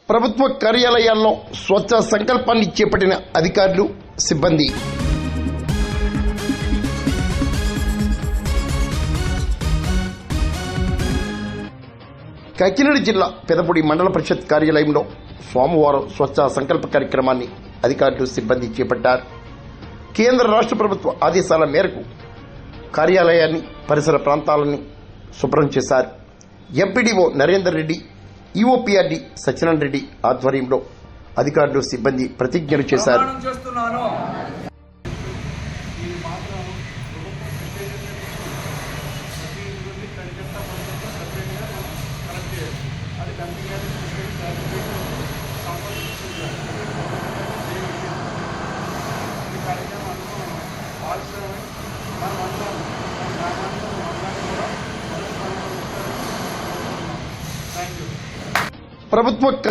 ప్రభుత్వ కార్యాలయాల్లో స్వచ్ఛ సంకల్పాన్ని చేపట్టిన అధికారులు, సిబ్బంది. కాకినాడ జిల్లా పెదపూడి మండల పరిషత్ కార్యాలయంలో సోమవారం స్వచ్ఛ సంకల్ప కార్యక్రమాన్ని అధికారులు, సిబ్బంది చేపట్టారు. కేంద్ర రాష్ట్ర ప్రభుత్వ ఆదేశాల మేరకు కార్యాలయాన్ని, పరిసర ప్రాంతాలని శుభ్రం చేశారు. ఎంపీడీఓ నరేందర్ రెడ్డి, ఈఓపీఆర్డీ సత్యనారాయణ రెడ్డి ఆధ్వర్యంలో అధికారులు, సిబ్బంది ప్రతిజ్ఞలు చేశారు. ప్రభుత్వ